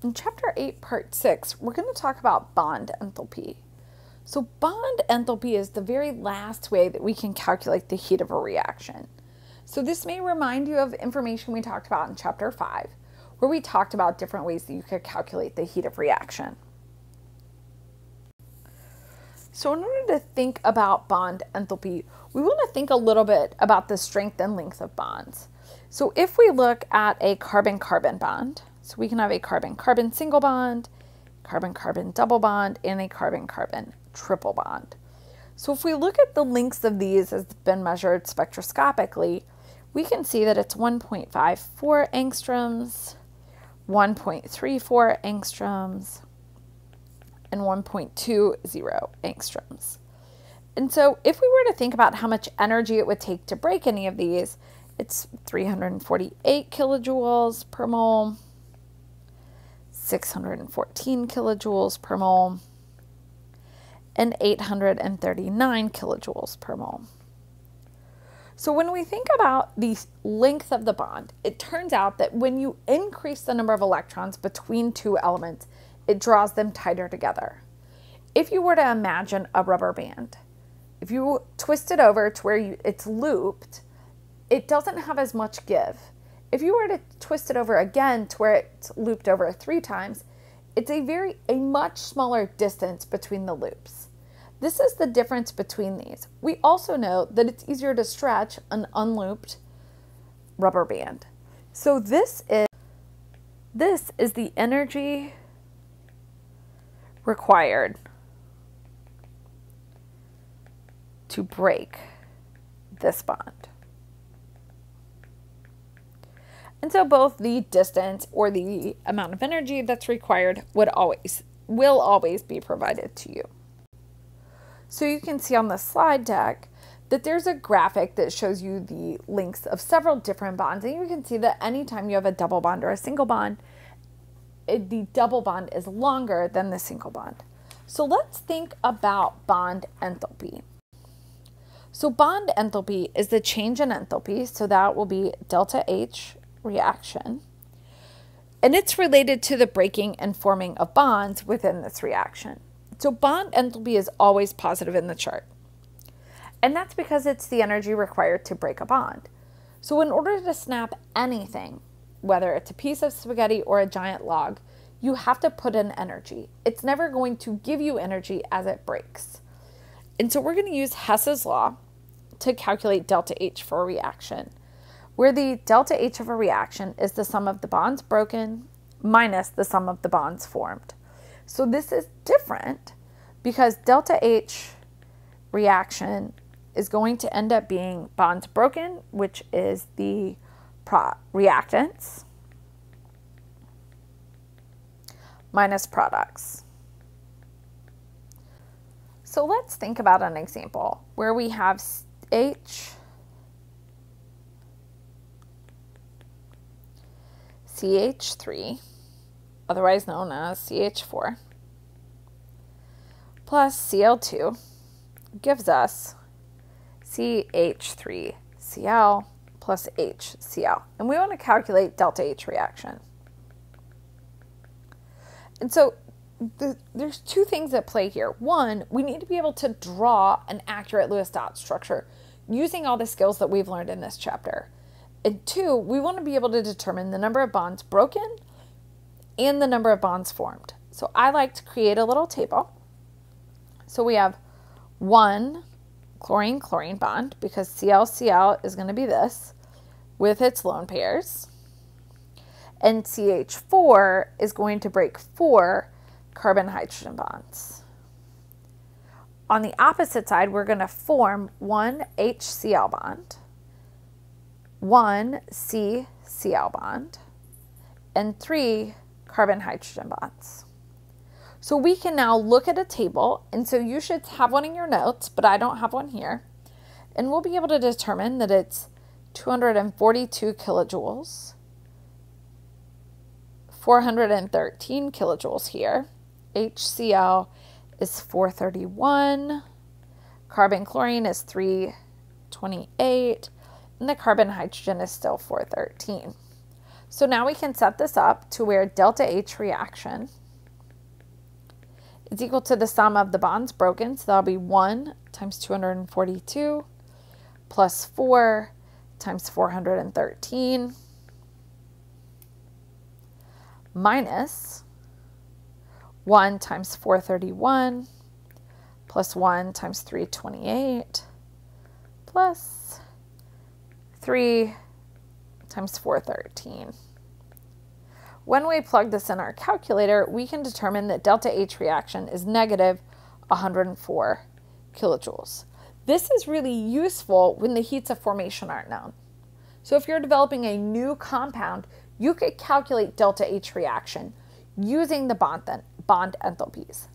In Chapter 8, Part 6, we're going to talk about bond enthalpy. So bond enthalpy is the very last way that we can calculate the heat of a reaction. So this may remind you of information we talked about in Chapter 5, where we talked about different ways that you could calculate the heat of reaction. So in order to think about bond enthalpy, we want to think a little bit about the strength and length of bonds. So if we look at a carbon-carbon bond, so we can have a carbon-carbon single bond, carbon-carbon double bond, and a carbon-carbon triple bond. So if we look at the lengths of these as been measured spectroscopically, we can see that it's 1.54 angstroms, 1.34 angstroms, and 1.20 angstroms. And so if we were to think about how much energy it would take to break any of these, it's 348 kilojoules per mole, 614 kilojoules per mole, and 839 kilojoules per mole. So when we think about the length of the bond, it turns out that when you increase the number of electrons between two elements, it draws them tighter together. If you were to imagine a rubber band, if you twist it over to where it's looped, it doesn't have as much give. If you were to twist it over again to where it's looped over 3 times, it's a much smaller distance between the loops. This is the difference between these. We also know that it's easier to stretch an unlooped rubber band. So this is the energy required to break this bond. And so both the distance or the amount of energy that's required will always be provided to you. So you can see on the slide deck that there's a graphic that shows you the lengths of several different bonds. And you can see that anytime you have a double bond or a single bond, the double bond is longer than the single bond. So let's think about bond enthalpy. So bond enthalpy is the change in enthalpy. So that will be delta H reaction. And it's related to the breaking and forming of bonds within this reaction. So bond enthalpy is always positive in the chart. And that's because it's the energy required to break a bond. So in order to snap anything, whether it's a piece of spaghetti or a giant log, you have to put in energy. It's never going to give you energy as it breaks. And so we're going to use Hess's law to calculate delta H for a reaction, where the delta H of a reaction is the sum of the bonds broken minus the sum of the bonds formed. So this is different because delta H reaction is going to end up being bonds broken, which is the reactants, minus products. So let's think about an example where we have H, CH3, otherwise known as CH4, plus Cl2 gives us CH3Cl plus HCl. And we want to calculate delta H reaction. And so there's 2 things at play here. One, we need to be able to draw an accurate Lewis dot structure using all the skills that we've learned in this chapter. And 2, we want to be able to determine the number of bonds broken and the number of bonds formed. So I like to create a little table. So we have 1 chlorine-chlorine bond because Cl-Cl is going to be this with its lone pairs. And CH4 is going to break 4 carbon-hydrogen bonds. On the opposite side, we're going to form 1 HCl bond, 1 CCl bond, and 3 carbon-hydrogen bonds. So we can now look at a table, and so you should have one in your notes, but I don't have one here. And we'll be able to determine that it's 242 kilojoules, 413 kilojoules here. HCl is 431, carbon-chlorine is 328, and the carbon-hydrogen is still 413. So now we can set this up to where delta H reaction is equal to the sum of the bonds broken. So that'll be 1 times 242 plus 4 times 413 minus 1 times 431 plus 1 times 328 plus 3 times 413. When we plug this in our calculator, we can determine that delta H reaction is negative 104 kilojoules. This is really useful when the heats of formation aren't known. So if you're developing a new compound, you could calculate delta H reaction using the bond enthalpies.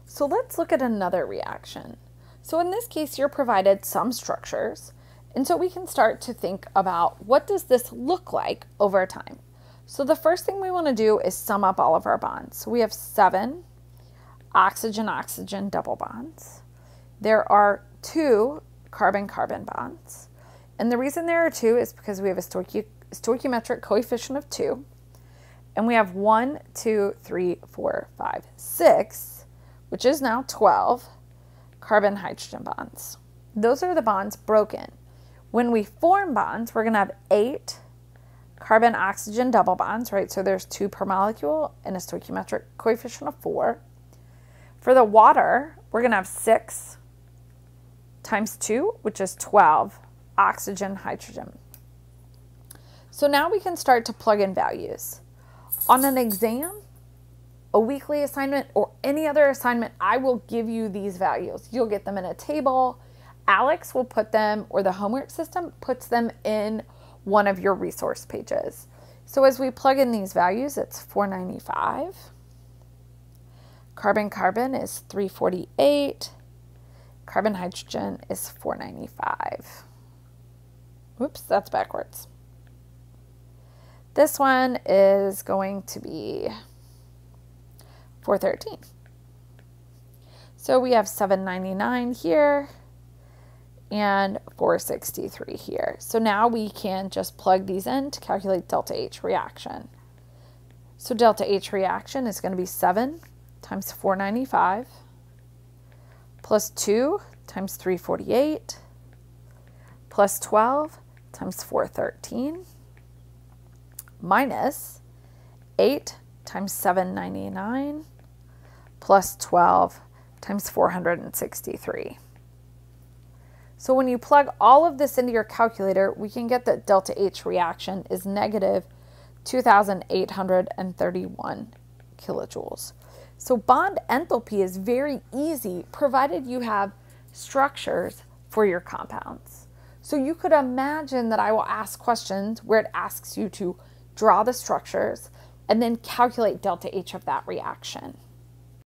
So let's look at another reaction. So in this case, you're provided some structures, and so we can start to think about what does this look like over time. So the first thing we want to do is sum up all of our bonds. So we have 7 oxygen-oxygen double bonds. There are 2 carbon-carbon bonds. And the reason there are 2 is because we have a stoichiometric coefficient of 2. And we have 1, 2, 3, 4, 5, 6, which is now 12 carbon-hydrogen bonds. Those are the bonds broken. When we form bonds, we're going to have 8 carbon-oxygen double bonds, right? So there's 2 per molecule and a stoichiometric coefficient of 4. For the water, we're going to have 6 times 2, which is 12 oxygen, hydrogen. So now we can start to plug in values. On an exam, a weekly assignment, or any other assignment, I will give you these values. You'll get them in a table. Alex will put them, or the homework system puts them in one of your resource pages. So as we plug in these values, it's 495. Carbon-carbon is 348. Carbon-hydrogen is 495. Whoops, that's backwards. This one is going to be 413. So we have 799 here and 463 here. So now we can just plug these in to calculate delta H reaction. So delta H reaction is going to be 7 times 495 plus 2 times 348 plus 12 times 413 minus 8 times 799 plus 12 times 463. So when you plug all of this into your calculator, we can get that delta H reaction is negative 2,831 kilojoules. So bond enthalpy is very easy, provided you have structures for your compounds. So you could imagine that I will ask questions where it asks you to draw the structures and then calculate delta H of that reaction.